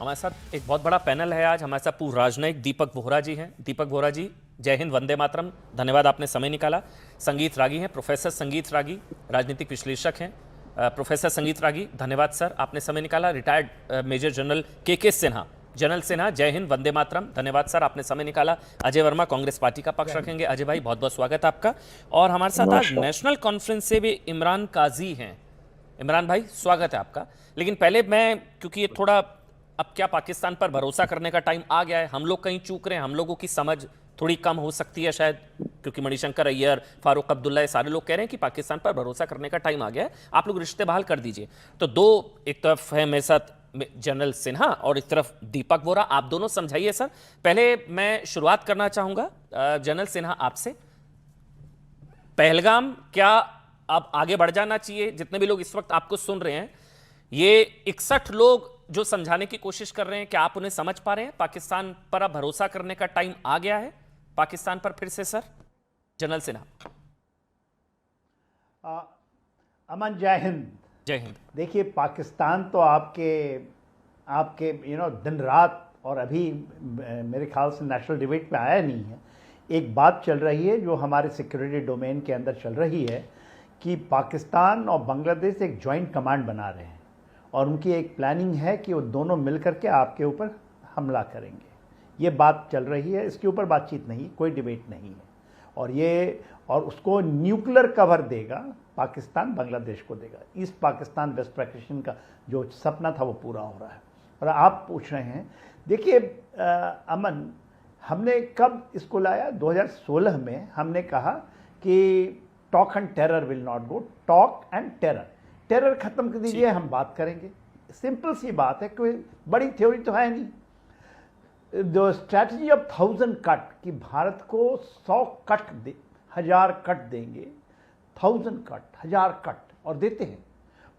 हमारे साथ एक बहुत बड़ा पैनल है आज। हमारे साथ पूर्व राजनयिक दीपक वोहरा जी हैं। दीपक वोहरा जी, जय हिंद, वंदे मातरम, धन्यवाद आपने समय निकाला। संगीत रागी हैं, प्रोफेसर संगीत रागी, राजनीतिक विश्लेषक हैं। प्रोफेसर संगीत रागी, धन्यवाद सर, आपने समय निकाला। रिटायर्ड मेजर जनरल के सिन्हा, जनरल सिन्हा, जय हिंद, वंदे मातरम, धन्यवाद सर, आपने समय निकाला। अजय वर्मा, कांग्रेस पार्टी का पक्ष रखेंगे। अजय भाई, बहुत बहुत स्वागत है आपका। और हमारे साथ आज नेशनल कॉन्फ्रेंस से भी इमरान काजी हैं। इमरान भाई, स्वागत है आपका। लेकिन पहले मैं, क्योंकि ये थोड़ा अब क्या पाकिस्तान पर भरोसा करने का टाइम आ गया है, हम लोग कहीं चूक रहे हैं, हम लोगों की समझ थोड़ी कम हो सकती है शायद, क्योंकि मणिशंकर अय्यर, फारूक अब्दुल्ला, ये सारे लोग कह रहे हैं कि पाकिस्तान पर भरोसा करने का टाइम आ गया है, आप लोग रिश्ते बहाल कर दीजिए। तो दो, एक तरफ है मेरे साथ जनरल सिन्हा और एक तरफ दीपक वोहरा, आप दोनों समझाइए सर। पहले मैं शुरुआत करना चाहूंगा जनरल सिन्हा आपसे। पहलगाम क्या अब आगे बढ़ जाना चाहिए? जितने भी लोग इस वक्त आपको सुन रहे हैं, ये 61 लोग जो समझाने की कोशिश कर रहे हैं, क्या आप उन्हें समझ पा रहे हैं? पाकिस्तान पर अब भरोसा करने का टाइम आ गया है पाकिस्तान पर फिर से सर? जनरल सिन्हा। अमन, जय हिंद। जय हिंद। देखिए, पाकिस्तान तो आपके आपके दिन रात और अभी मेरे ख्याल से नेशनल डिबेट में आया नहीं है। एक बात चल रही है जो हमारे सिक्योरिटी डोमेन के अंदर चल रही है कि पाकिस्तान और बांग्लादेश एक जॉइंट कमांड बना रहे हैं और उनकी एक प्लानिंग है कि वो दोनों मिलकर के आपके ऊपर हमला करेंगे। ये बात चल रही है, इसके ऊपर बातचीत नहीं, कोई डिबेट नहीं है। और उसको न्यूक्लियर कवर देगा पाकिस्तान, बांग्लादेश को देगा। ईस्ट पाकिस्तान वेस्ट पाकिस्तान का जो सपना था वो पूरा हो रहा है। और आप पूछ रहे हैं, देखिए अमन, हमने कब इसको लाया? 2016 में हमने कहा कि talk and terror will not go, talk and terror, terror खत्म कर दीजिए, हम बात करेंगे। सिंपल सी बात है, कोई बड़ी थ्योरी तो है नहीं। जो स्ट्रैटेजी ऑफ 1000 कट, कि भारत को 100 कट दे, 1000 कट देंगे, 1000 कट, 1000 कट, और देते हैं,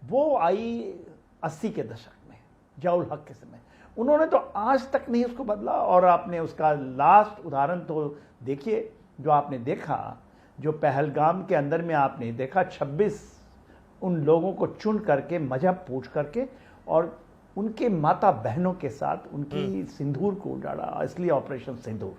वो आई 80 के दशक में, जवाहर हक के समय। उन्होंने तो आज तक नहीं उसको बदला। और आपने उसका लास्ट उदाहरण तो देखिए, जो आपने देखा, जो पहलगाम के अंदर में आपने देखा, 26 उन लोगों को चुन करके, मजहब पूछ करके, और उनके माता बहनों के साथ उनकी सिंदूर को उजाड़ा, इसलिए ऑपरेशन सिंदूर।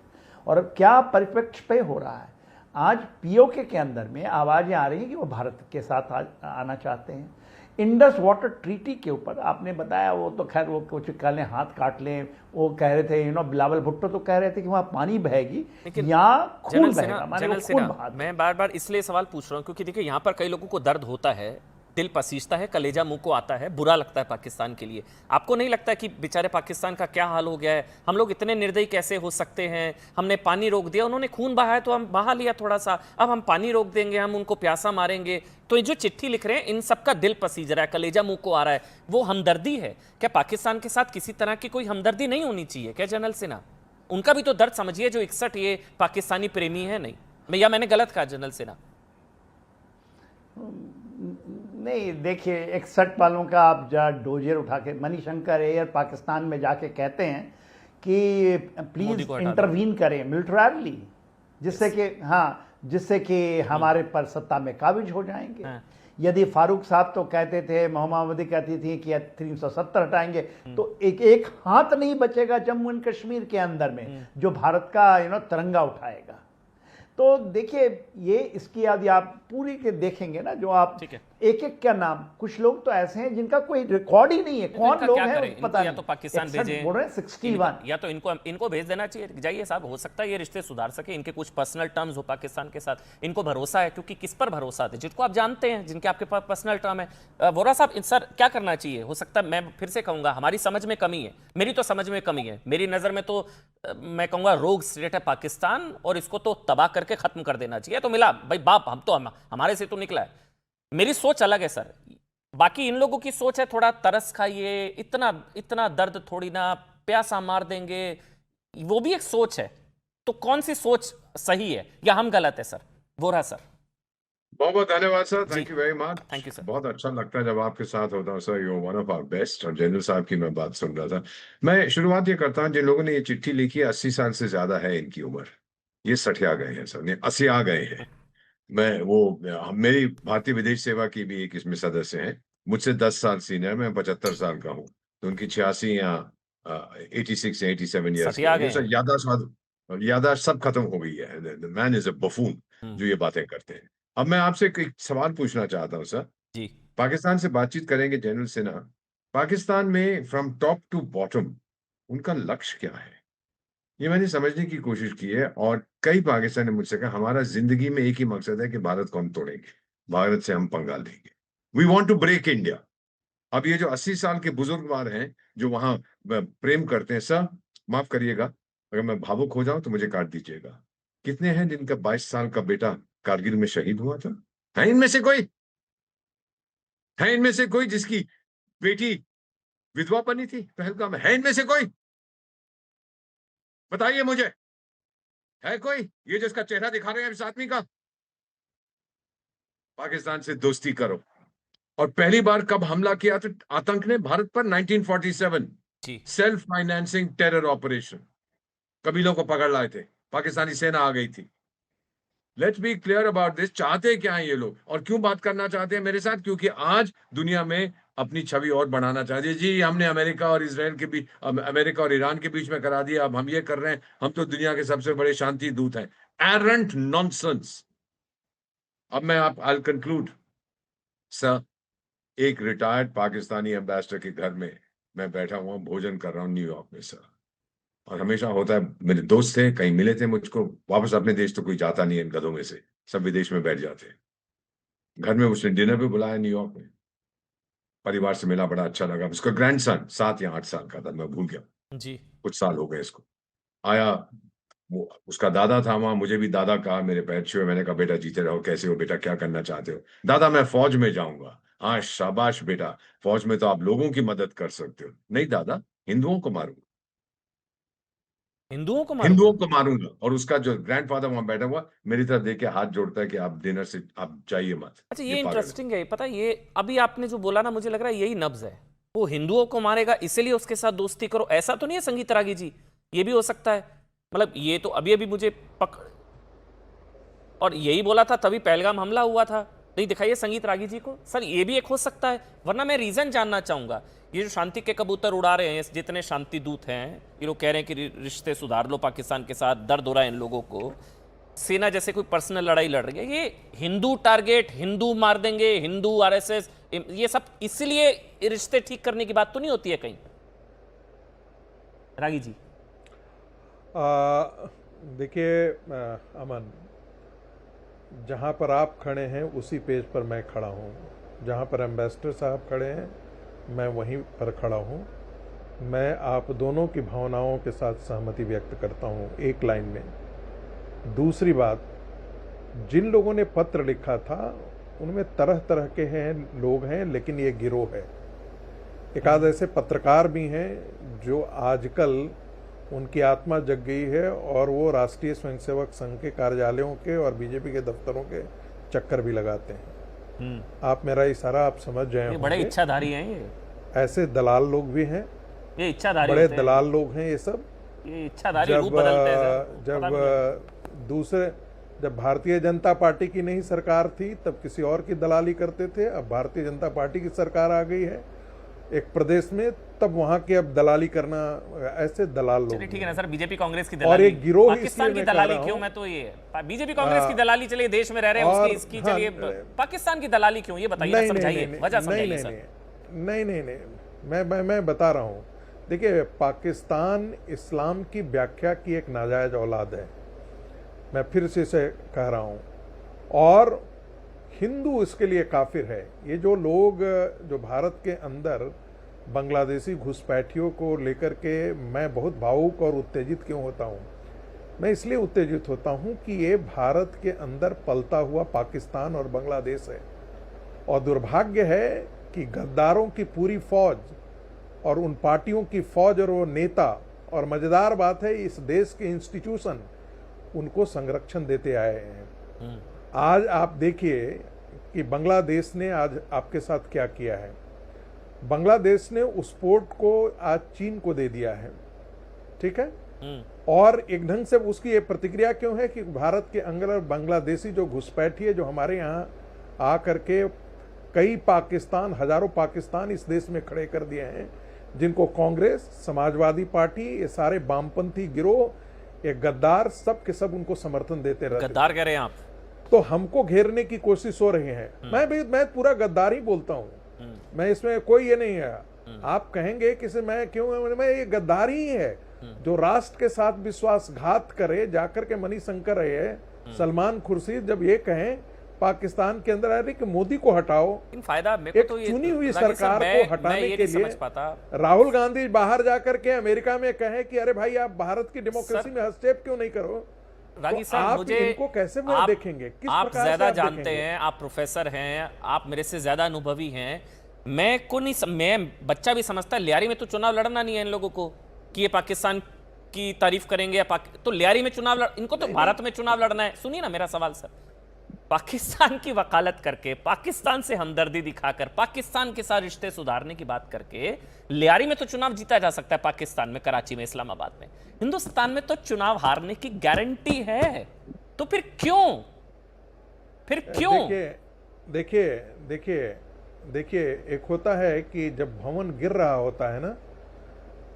और अब क्या परिप्रेक्ष्य पे हो रहा है? आज पीओके के अंदर में आवाज़ें आ रही हैं कि वो भारत के साथ आना चाहते हैं। इंडस वाटर ट्रीटी के ऊपर आपने बताया, वो तो खैर वो कुछ कहने हाथ काट लें, वो कह रहे थे, बिलावल भुट्टो तो कह रहे थे कि वहाँ पानी बहेगी, यहाँ खून बहेगा। मैं बार बार इसलिए सवाल पूछ रहा हूँ क्योंकि देखिए, यहाँ पर कई लोगों को दर्द होता है, दिल पसीजता है, कलेजा मुंह को आता है, बुरा लगता है पाकिस्तान के लिए। आपको नहीं लगता कि बेचारे पाकिस्तान का क्या हाल हो गया है? हम लोग इतने निर्दयी कैसे हो सकते हैं? हमने पानी रोक दिया, उन्होंने खून बहाया तो हम बहा लिया थोड़ा सा, अब हम पानी रोक देंगे, हम उनको प्यासा मारेंगे। तो ये जो चिट्ठी लिख रहे हैं, इन सबका दिल पसीज रहा है, कलेजा मुंह को आ रहा है, वो हमदर्दी है क्या? पाकिस्तान के साथ किसी तरह की कोई हमदर्दी नहीं होनी चाहिए क्या जनरल सिन्हा? उनका भी तो दर्द समझिए, जो 61 ये पाकिस्तानी प्रेमी है। नहीं, मैंने गलत कहा जनरल सिन्हा? नहीं, देखिए, 61 वालों का आप जरा डोजियर उठा के, मणिशंकर अय्यर पाकिस्तान में जाके कहते हैं कि प्लीज इंटरवीन करें मिलिटरली, जिससे कि हमारे पर सत्ता में काबिज हो जाएंगे। यदि फारूक साहब तो कहते थे, मोहम्मदी कहती थी कि 370 हटाएंगे, तो एक हाथ नहीं बचेगा जम्मू एंड कश्मीर के अंदर में जो भारत का तिरंगा उठाएगा। तो देखिए, ये इसकी यदि आप पूरी के देखेंगे ना, जो आप एक एक क्या नाम, कुछ लोग तो ऐसे हैं जिनका कोई रिकॉर्ड ही नहीं है, कौन लोग हैं पता नहीं। या तो पाकिस्तान भेजें, बोल रहे हैं 61, या तो इनको भेज देना चाहिए। जाइए साहब, हो सकता है ये रिश्ते सुधार सके, इनके कुछ पर्सनल टर्म्स हो पाकिस्तान के साथ, इनको भरोसा है। क्योंकि किस पर भरोसा है? जिनको आप जानते हैं, जिनके आपके पास पर्सनल टर्म है। वोहरा साहब, सर क्या करना चाहिए? हो सकता है, मैं फिर से कहूंगा, हमारी समझ में कमी है, मेरी तो समझ में कमी है, मेरी नजर में तो मैं कहूंगा रोग स्टेट है पाकिस्तान, और इसको तो तबाह करके खत्म कर देना चाहिए। तो मिला भाई बाप, हमारे से तो निकला है। मेरी सोच अलग है सर, बाकी इन लोगों की सोच है थोड़ा तरस खाइए, इतना दर्द थोड़ी ना, प्यासा मार देंगे, वो भी एक सोच है। तो कौन सी सोच सही है या हम गलत है सर? वोहरा सर। बहुत बहुत धन्यवाद sir, thank you very much. Thank you sir. बहुत अच्छा लगता है जब आपके साथ होता हूँ sir, you one of our best. और जनरल साहब की मैं बात सुन रहा था। मैं शुरुआत ये करता हूँ, जिन लोगों ने ये चिट्ठी लिखी है, 80 साल से ज्यादा है इनकी उम्र, ये सठिया गए हैं सर, 80 आ गए हैं। मेरी भारतीय विदेश सेवा की भी एक इसमें सदस्य हैं, मुझसे 10 साल सीनियर, मैं 75 साल का हूँ, तो उनकी 86 या 86 87 ईयर्स सठिया गए के हैं। यादाश्त सब खत्म हो गई है। मैन इज अ बफून जो ये बातें करते हैं। अब मैं आपसे एक सवाल पूछना चाहता हूँ सर। जी पाकिस्तान से बातचीत करेंगे जनरल सिन्हा। पाकिस्तान में फ्रॉम टॉप टू बॉटम उनका लक्ष्य क्या है, ये मैंने समझने की कोशिश की है। और कई पाकिस्तानी ने मुझसे कहा हमारा जिंदगी में एक ही मकसद है कि भारत को हम तोड़ेंगे, भारत से हम पंगा लेंगे, we want to break India. अब ये जो 80 साल के बुजुर्गवार हैं जो वहां प्रेम करते हैं, सर माफ करिएगा अगर मैं भावुक हो जाऊं तो मुझे काट दीजिएगा, कितने हैं जिनका 22 साल का बेटा कारगिल में शहीद हुआ था? है इनमें से कोई, है इनमें से कोई जिसकी बेटी विधवा बनी थी पहलगाम में? है इनमें से कोई? बताइए मुझे, है कोई? ये जो इसका चेहरा दिखा रहे हैं इस आदमी का। पाकिस्तान से दोस्ती करो। और पहली बार कब हमला किया था आतंक ने भारत पर? 1947, जी सेल्फ फाइनेंसिंग टेरर ऑपरेशन। कबीलों को पकड़ लाए थे, पाकिस्तानी सेना आ गई थी। Let's be clear about this. चाहते क्या हैं ये लोग और क्यों बात करना चाहते हैं मेरे साथ? क्योंकि आज दुनिया में अपनी छवि और बढ़ाना चाहते हैं। जी हमने अमेरिका और इसराइल के बीच, अमेरिका और ईरान के बीच में करा दिया, अब हम ये कर रहे हैं, हम तो दुनिया के सबसे बड़े शांति दूत हैं। एरंट नॉनसेंस। अब मैं आई कंक्लूड सर। एक रिटायर्ड पाकिस्तानी एम्बेसडर के घर में मैं बैठा हुआ भोजन कर रहा हूँ न्यूयॉर्क में सर। और हमेशा होता है, मेरे दोस्त थे कहीं मिले थे मुझको, वापस अपने देश तो कोई जाता नहीं है इन गधों में से, सब विदेश में बैठ जाते हैं। घर में उसने डिनर पे बुलाया न्यूयॉर्क में, परिवार से मिला, बड़ा अच्छा लगा। उसका ग्रैंडसन 7 या 8 साल का था, मैं भूल गया, जी कुछ साल हो गए इसको। आया, उसका दादा था वहां, मुझे भी दादा कहा, मेरे पैर छुए। मैंने कहा बेटा जीते रहो, कैसे हो बेटा, क्या करना चाहते हो? दादा मैं फौज में जाऊंगा। हाँ शाबाश बेटा, फौज में तो आप लोगों की मदद कर सकते हो। नहीं दादा, हिंदुओं को मारूंगा, हिंदुओं को हिंदुओं मारूंगा। को मारूंगा। और उसका जो ग्रैंडफादर वहां बैठा हुआ मेरी तरफ देख के हाथ जोड़ता है कि आप डिनर से आप जाइए मत, अच्छा ये ये पागल है। इंटरेस्टिंग है, पता है ये अभी आपने जो बोला ना, मुझे लग रहा है यही नब्ज है। वो हिंदुओं को मारेगा इसीलिए उसके साथ दोस्ती करो, ऐसा तो नहीं है संगीत रागी जी? ये भी हो सकता है, मतलब ये तो अभी अभी मुझे और यही बोला था तभी पहलगाम हमला हुआ था। नहीं दिखाइए संगीत रागी जी को सर, ये भी एक हो सकता है। वरना मैं रीजन जानना चाहूंगा, ये जो शांति के कबूतर उड़ा रहे हैं, जितने शांति दूत हैं, ये लोग कह रहे हैं कि रिश्ते सुधार लो पाकिस्तान के साथ, दर्द हो रहा है इन लोगों को, सेना जैसे कोई पर्सनल लड़ाई लड़ रही है, ये हिंदू टारगेट, हिंदू मार देंगे, हिंदू आरएसएस, ये सब इसलिए रिश्ते ठीक करने की बात तो नहीं होती है कहीं? रागी जी देखिए अमन, जहाँ पर आप खड़े हैं उसी पेज पर मैं खड़ा हूँ, जहाँ पर एम्बेसडर साहब खड़े हैं मैं वहीं पर खड़ा हूँ। मैं आप दोनों की भावनाओं के साथ सहमति व्यक्त करता हूँ एक लाइन में। दूसरी बात, जिन लोगों ने पत्र लिखा था उनमें तरह तरह के हैं लोग हैं, लेकिन ये गिरोह है। एक आध ऐसे पत्रकार भी हैं जो आजकल उनकी आत्मा जग गई है और वो राष्ट्रीय स्वयंसेवक संघ के कार्यालयों के और बीजेपी के दफ्तरों के चक्कर भी लगाते हैं। आप मेरा इशारा आप समझ जाए, बड़े इच्छाधारी हैं ये, ऐसे दलाल लोग भी हैं, ये इच्छाधारी बड़े होते हैं। दलाल लोग हैं ये सब। ये इच्छाधारी रूप बदलते हैं जब भारतीय जनता पार्टी की नहीं सरकार थी तब किसी और की दलाली करते थे, अब भारतीय जनता पार्टी की सरकार आ गई है एक प्रदेश में, तब वहां के अब दलाली करना, ऐसे दलाल लोग। ठीक है ना सर, बीजेपी कांग्रेस की दलाली और एक गिरोह पाकिस्तान की दलाली क्यों? मैं तो ये बीजेपी कांग्रेस की दलाली चलिए देश में रह रहे हैं इसकी चलिए, पाकिस्तान की दलाली क्यों, ये बताइए, समझाइए, वजह समझाइए सर। नहीं, मैं बता रहा हूँ। देखिए, पाकिस्तान इस्लाम की व्याख्या की एक नाजायज औलाद है, मैं फिर से इसे कह रहा हूँ, और हिंदू इसके लिए काफिर है। ये जो लोग जो भारत के अंदर बांग्लादेशी घुसपैठियों को लेकर के, मैं बहुत भावुक और उत्तेजित क्यों होता हूँ? मैं इसलिए उत्तेजित होता हूँ कि ये भारत के अंदर पलता हुआ पाकिस्तान और बांग्लादेश है, और दुर्भाग्य है कि गद्दारों की पूरी फौज और उन पार्टियों की फौज और वो नेता, और मजेदार बात है इस देश के इंस्टीट्यूशन उनको संरक्षण देते आए हैं। आज आप देखिए कि बांग्लादेश ने आज आपके साथ क्या किया है। बांग्लादेश ने उस पोर्ट को आज चीन को दे दिया है, ठीक है, और एक ढंग से उसकी ये प्रतिक्रिया क्यों है कि भारत के अंदर बांग्लादेशी जो घुसपैठी है, जो हमारे यहाँ आ करके कई पाकिस्तान, हजारों पाकिस्तान इस देश में खड़े कर दिए हैं, जिनको कांग्रेस, समाजवादी पार्टी, ये सारे वामपंथी गिरोह, ये गद्दार, सब के सब उनको समर्थन देते रहते। गद्दार कह रहे हैं आप? तो हमको घेरने की कोशिश हो रही है। मैं पूरा गद्दार ही बोलता हूँ, मैं इसमें कोई ये नहीं है। आप कहेंगे कि मैं क्यों, मैं ये गद्दार ही है जो राष्ट्र के साथ विश्वासघात करे, जाकर के मणिशंकर है, सलमान खुर्शीद जब ये कहें पाकिस्तान के अंदर आ रही कि मोदी को हटाओ, फायदा मेरे को एक तो ये चुनी हुई रागी साहब, सरकार मैं को हटाने ये के नहीं लिए समझ पाता। राहुल गांधी बाहर जाकर के अमेरिका में कहें कि अरे भाई आप भारत की डेमोक्रेसी में हस्तक्षेप क्यों नहीं करो, रागी तो साहब आप मुझे इनको कैसे आप देखेंगे, किस आप प्रकार से ज्यादा आप जानते देखेंगे? हैं, आप प्रोफेसर हैं, आप मेरे से ज्यादा अनुभवी हैं। मैं को नहीं मैं बच्चा भी समझता है लियारी में तो चुनाव लड़ना नहीं है इन लोगों को कि ये पाकिस्तान की तारीफ करेंगे या तो लियारी में चुनाव इनको तो भारत में चुनाव लड़ना है। सुनिए ना मेरा सवाल सर, पाकिस्तान की वकालत करके, पाकिस्तान से हमदर्दी दिखाकर, पाकिस्तान के साथ रिश्ते सुधारने की बात करके लियारी में तो चुनाव जीता जा सकता है, पाकिस्तान में, कराची में, इस्लामाबाद में। हिंदुस्तान में तो चुनाव हारने की गारंटी है, तो फिर क्यों देखिए एक होता है कि जब भवन गिर रहा होता है ना,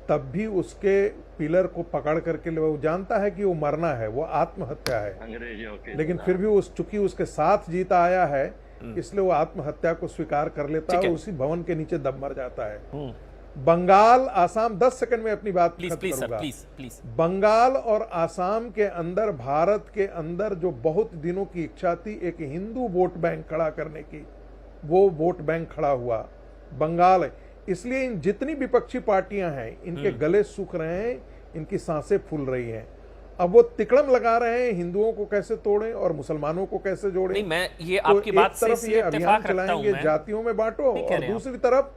तब भी उसके पिलर को पकड़ करके वो जानता है कि वो मरना है, वो आत्महत्या है, अंग्रेजों के लेकिन फिर भी चूंकि उसके साथ जीता आया है, इसलिए वो आत्महत्या को स्वीकार कर लेता है, उसी भवन के नीचे दब मर जाता है। बंगाल, आसाम, 10 सेकंड में अपनी बात खत्म करूंगा। प्लीज। बंगाल और आसाम के अंदर, भारत के अंदर जो बहुत दिनों की इच्छा थी एक हिंदू वोट बैंक खड़ा करने की, वो वोट बैंक खड़ा हुआ बंगाल है। इसलिए इन जितनी विपक्षी पार्टियां हैं इनके गले सूख रहे हैं, इनकी सांसें फूल रही हैं। अब वो तिकड़म लगा रहे हैं हिंदुओं को कैसे तोड़ें और मुसलमानों को कैसे जोड़ें। नहीं, मैं ये तो आपकी बात से एक तरफ ये अभियान चलाएंगे जातियों में बांटो, और दूसरी तरफ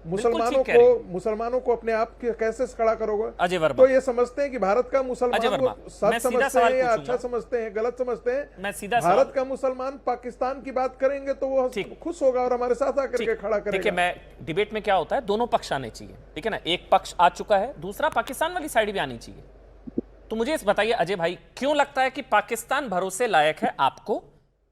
मुसलमानों को अपने आप कैसे खड़ा करोगे। अजय वर्मा, तो ये समझते हैं कि भारत का मुसलमान को सच समझते हैं या अच्छा समझते हैं, गलत समझते हैं। मैं सीधा भारत का मुसलमान पाकिस्तान की बात करेंगे तो वो खुश होगा और हमारे साथ आकर के खड़ा करेगा। देखिए, मैं डिबेट में क्या होता है, दोनों पक्ष आने चाहिए, ठीक है ना। एक पक्ष आ चुका है, दूसरा पाकिस्तान वाली साइड भी आनी चाहिए। तो मुझे इस बताइए अजय भाई, क्यों लगता है कि पाकिस्तान भरोसे लायक है आपको,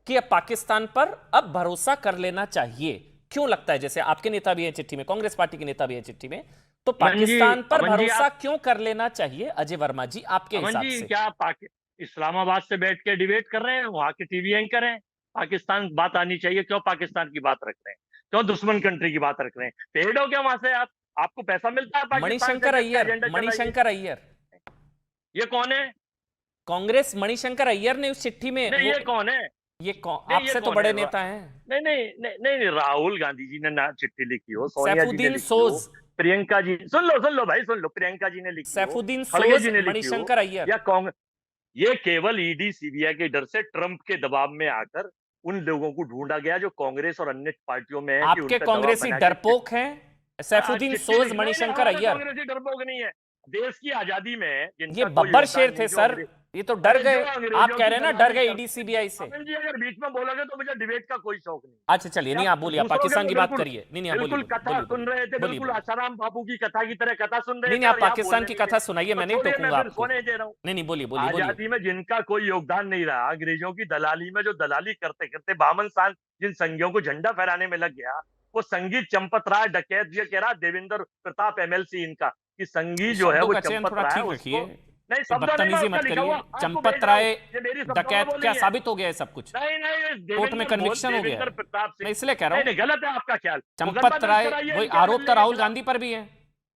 कि अब पाकिस्तान पर अब भरोसा कर लेना चाहिए? क्यों लगता है? जैसे आपके नेता भी हैं चिट्ठी में, कांग्रेस पार्टी के नेता भी हैं चिट्ठी में, तो पाकिस्तान पर भरोसा क्यों कर लेना चाहिए अजय वर्मा जी आपके हिसाब से? क्या इस्लामाबाद से बैठ के डिबेट कर रहे हैं, वहां के टीवी एंकर हैं, पाकिस्तान बात आनी चाहिए, क्यों पाकिस्तान की बात रख रहे हैं, क्यों दुश्मन कंट्री की बात रख रहे हैं? पेड़ हो क्या वहां से? आपको पैसा मिलता है मणिशंकर अय्यर, ये कौन है? कांग्रेस मणिशंकर अय्यर ने उस चिट्ठी में, ये कौन है? ये आपसे तो बड़े नेता हैं। नहीं, राहुल गांधी जी ने ना चिट्ठी लिखी हो, सोनिया जी ने लिखी सोज, हो, प्रियंका जी, सुन लो भाई, सुन लो, प्रियंका जी ने लिखी, सैफुद्दीन सोज, मणिशंकर अय्यर, या कांग्रेस। ये केवल ईडी सीबीआई के डर से ट्रंप के दबाव में आकर उन लोगों को ढूंढा गया जो कांग्रेस और अन्य पार्टियों में है। आपके कांग्रेसी डरपोक हैं सैफुद्दीन सोज, मणिशंकर अय्यर? कांग्रेसी डरपोक नहीं है। देश की आजादी में ये बब्बर शेर थे सर, ये तो डर गए। आप कह रहे हैं ना डर गए ईडी सीबीआई से। जी अगर बीच में बोलोगे तो मुझे डिबेट का कोई शौक नहीं। अच्छा चलिए, नहीं आप बोलिए, पाकिस्तान की बात करिए। नहीं आप बिल्कुल कथा सुन रहे थे, बिल्कुल आसाराम बापू की कथा की तरह कथा सुन रहे थे। नहीं आप पाकिस्तान की कथा सुनाइए, मैं नहीं टोकूंगा आपको। नहीं बोलिए। आजादी में जिनका कोई योगदान नहीं रहा, अंग्रेजों की दलाली में जो दलाली करते करते बामन साल जिन संघियों को झंडा फहराने में लग गया, वो संगीत चंपत राय डकैत, ये कह रहा देवेंद्र प्रताप एमएलसी इनका कि संगी जो है वो चंपत राय, उसको नहीं बदतमीजी मत करिए। चंपत राय डकैत क्या साबित हो गया है? सब कुछ नहीं, कोर्ट में कन्विक्शन हो गया है, मैं इसलिए कह रहा हूँ। गलत है आपका ख्याल। चंपत राय, वही आरोप तो राहुल गांधी पर भी है,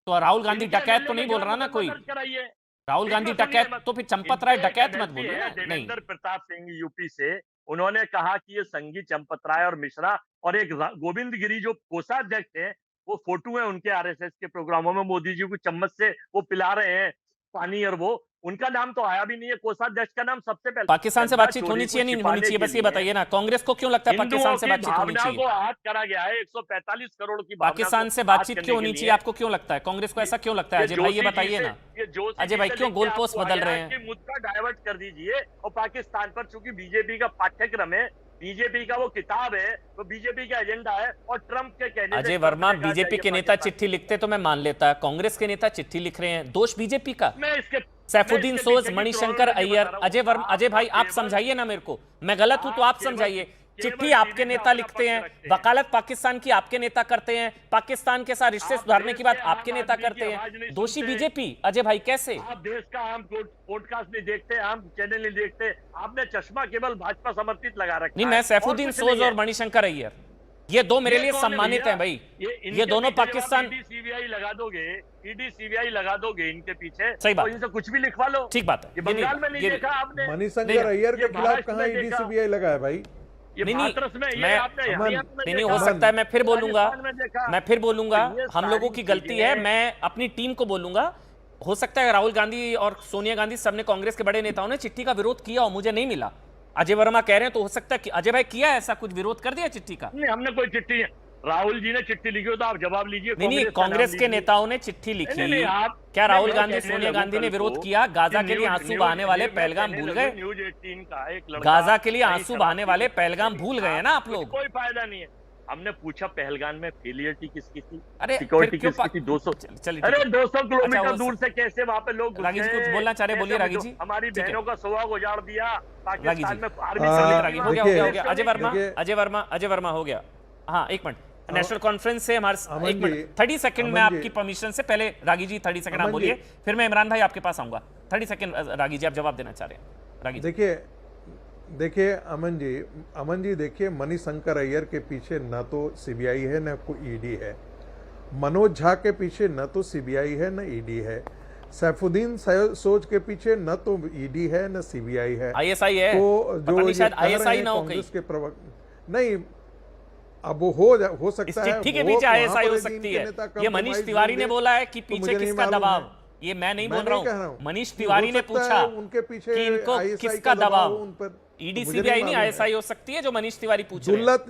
तो राहुल गांधी डकैत तो नहीं बोल रहा ना कोई। राहुल गांधी डकैत, तो फिर चंपत राय डकैत मत बोलिए। देवेंद्र प्रताप सिंह यूपी से, उन्होंने कहा कि ये संगी चंपत राय और मिश्रा और एक गोविंद गिरी जो कोषाध्यक्ष थे, वो फोटो है उनके आरएसएस के प्रोग्रामों में, मोदी जी को चम्मच से वो पिला रहे हैं पानी, और वो उनका नाम तो आया भी नहीं है। कोषाध्यक्ष का नाम सबसे पहले। पाकिस्तान से बातचीत होनी चाहिए नहीं होनी चाहिए, बस ये बताइए ना। कांग्रेस को क्यों लगता है पाकिस्तान से बातचीत होनी चाहिए? को हाथ करा गया है 145 करोड़ की पाकिस्तान से बातचीत क्यों होनी चाहिए? आपको क्यों लगता है? कांग्रेस को ऐसा क्यों लगता है? अजय भाई ये बताइए ना। अजय भाई क्यों गोल पोस्ट बदल रहे हैं? मुद्दा डाइवर्ट कर दीजिए, और पाकिस्तान पर चूंकि बीजेपी का पाठ्यक्रम है, बीजेपी का वो किताब है, तो बीजेपी का एजेंडा है, और ट्रंप के कहने अजय वर्मा, बीजेपी के नेता चिट्ठी लिखते तो मैं मान लेता, कांग्रेस के नेता चिट्ठी लिख रहे हैं, दोष बीजेपी का? सैफुद्दीन सोज, मणिशंकर अय्यर, अजय भाई आप समझाइए ना मेरे को, मैं गलत हूं तो आप समझाइए चिट्ठी आपके नेता लिखते हैं, वकालत पाकिस्तान की आपके नेता करते हैं, पाकिस्तान के साथ रिश्ते सुधारने की बात आपके नेता करते हैं। दोषी बीजेपी। अजय भाई कैसे? आप देश का आम पॉडकास्ट नहीं देखते, आम चैनल नहीं देखते, आपने चश्मा केवल भाजपा समर्थित लगा रखा नहीं, है। मैं सैफुद्दीन सोज और मणिशंकर अय्यर, ये दो मेरे लिए सम्मानित हैं भाई। ये दोनों पाकिस्तान। ईडी सीबीआई लगा दोगे, ईडी सीबीआई लगा दोगे इनके पीछे, सही बात। तो इनसे कुछ भी लिखवा लो। ठीक बात है। ये बंगाल में नहीं देखा आपने? मणिशंकर अय्यर के खिलाफ कहाँ ईडी देखा। सीबीआई लगा है भाई? ये नहीं, हाथरस में ये मैं- आपने अमन, हरियाणा में नहीं देखा, हो सकता है मैं फिर बोलूंगा, राजस्थान में देखा। मैं फिर बोलूंगा, तो ये हम लोगों सारी की गलती है। चीजें- मैं अपनी टीम को बोलूंगा, हो सकता है राहुल गांधी और सोनिया गांधी सबने, कांग्रेस के बड़े नेताओं ने चिट्ठी का विरोध किया और मुझे नहीं मिला। अजय वर्मा कह रहे हैं तो हो सकता है कि अजय भाई किया ऐसा कुछ, विरोध कर दिया चिट्ठी का? नहीं, हमने कोई चिट्ठी, राहुल जी ने चिट्ठी लिखी हो तो आप जवाब लीजिए। नहीं, का कांग्रेस नाम के लीजिए। नेताओं ने चिट्ठी लिखी। नहीं, आप क्या राहुल मैं गांधी, कहने सोनिया लगूं गांधी ने कल विरोध को किया? गाजा कि के लिए न्यूज़- आंसू बहाने वाले न्यूज़- पहलगाम मैं भूल कहने गए? लगूं, न्यूज़ 18 का एक लड़का गाजा के लिए कहीं आंसू शराब बहाने वाले पी- पहलगाम भूल गए हैं ना आप लोग? कोई फायदा नहीं है। हमने पूछा पहलगाम में फेलियरिटी किसकी थी, अरे सिक्योरिटी फिर क्यों किसकी थी? 200 चलिए अरे ठीक है। 200 किलोमीटर अच्छा, वो दूर से कैसे वहां पे लोग रागी जी घुसे? कुछ बोलना चाह रहे हैं, बोलिए कैसे रागी जो जी। हमारी ठीक है। बहनों का सुहाग उजाड़ दिया रागी पाकिस्तान जी। में आर्मी रागी हो गया, हो गया। अजय वर्मा, देखिए- अजय वर्मा हो गया। हाँ, एक मिनट, नेशनल कॉन्फ्रेंस से हमारे अमन एक मिनट, जी, 30 सेकंड में अमन जी। आपकी परमिशन से पहले रागी जी 30 सेकंड आप अमन बोलिए, जी। फिर मैं इमरान भाई आपके पास आऊंगा। 30 सेकंड रागी जी आप जवाब देना चाह रहे हैं। रागी जी। देखिए अमन जी देखिए, मणिशंकर अय्यर के पीछे न तो सीबीआई है न कोई ईडी है। मनोज झा के पीछे न तो सीबीआई है न ईडी है। सैफुद्दीन सोज के पीछे न तो ईडी है न सीबीआई है। आईएसआई है तो पता जो नहीं, ये शायद कह रहे आईएसआई हैं ना हो कांग्रेस कहीं। के प्रवक्ता, नहीं, अब वो हो इस सकता है। चिट्ठी के वो पीछे वहाँ आईएसआई पर हो यदि सकती इनके है। नेता ये मनीष compromise तिवारी ने होंगे, बोला है कि तो पीछे मुझे नहीं किसका मालूम दबाव, है। ये मैं नहीं मैं बोल रहा नहीं कह रहा हूँ। हूँ। मनीष हो तिवारी ने सकता पूछा है उनके पीछे कि इनको ISI किसका का दबाव, उन पर, ईडी मुझे सीबीआई नहीं नहीं, मालूम है। आईएसआई हो सकती है जो मनीष तिवारी पूछ रहे हैं। दुल्लत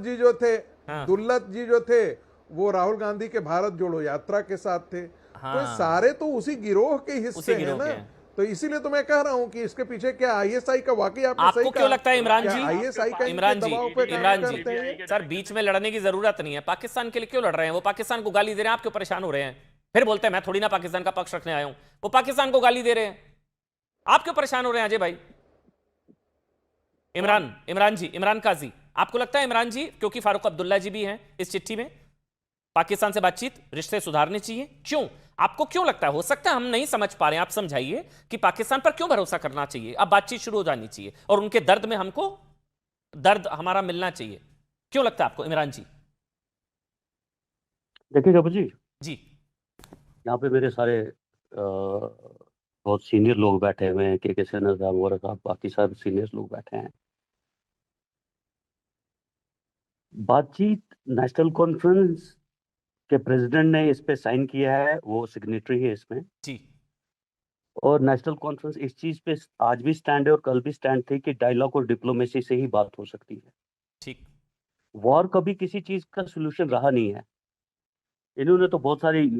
जी जो थे, हाँ। दुल्लत जी जो थे वो राहुल गांधी के भारत जोड़ो यात्रा के साथ थे। हाँ। तो सारे तो उसी गिरोह के हिस्से उसी हैं गिरोह ना। के हैं। तो इसीलिए तो मैं कह रहा हूं कि इसके पीछे क्या आईएसआई का, वाकई आपने आपको सही क्यों कहा। लगता है इमरान क्या जी, आईएसआई का इमरान इनके जी, दबाव पे काम इमरान जी, करते हैं? सर बीच में लड़ने की जरूरत नहीं है। पाकिस्तान के लिए क्यों लड़ रहे हैं? वो पाकिस्तान को गाली दे रहे हैं, आप क्यों परेशान हो रहे हैं? फिर बोलते हैं मैं थोड़ी ना पाकिस्तान का पक्ष रखने आया हूं। वो पाकिस्तान को गाली दे रहे हैं, आप क्यों परेशान हो रहे हैं अजय भाई? इमरान जी, इमरान काजी, आपको लगता है इमरान जी, क्योंकि फारूक अब्दुल्ला जी भी हैं इस चिट्ठी में, पाकिस्तान से बातचीत, रिश्ते सुधारने चाहिए, क्यों? आपको क्यों लगता है? हो सकता है हम नहीं समझ पा रहे हैं, आप समझाइए कि पाकिस्तान पर क्यों भरोसा करना चाहिए, अब बातचीत शुरू हो जानी चाहिए और उनके दर्द में हमको दर्द हमारा मिलना चाहिए। क्यों लगता है आपको इमरान जी? देखिए कपूर जी, जी यहाँ पे मेरे सारे बहुत सीनियर लोग बैठे हुए हैं, के सिन्हा साहब, वोरा साहब, बाकी सारे सीनियर लोग बैठे हैं। बातचीत नेशनल कॉन्फ्रेंस के प्रेसिडेंट ने इस पे साइन किया है, वो सिग्नेटरी है इसमें। जी और नेशनल कॉन्फ्रेंस इस चीज पे आज भी स्टैंड है और कल भी स्टैंड थी कि डायलॉग और डिप्लोमेसी से ही बात हो सकती है। ठीक। वॉर कभी किसी चीज का सोल्यूशन रहा नहीं है। इन्होंने तो बहुत सारी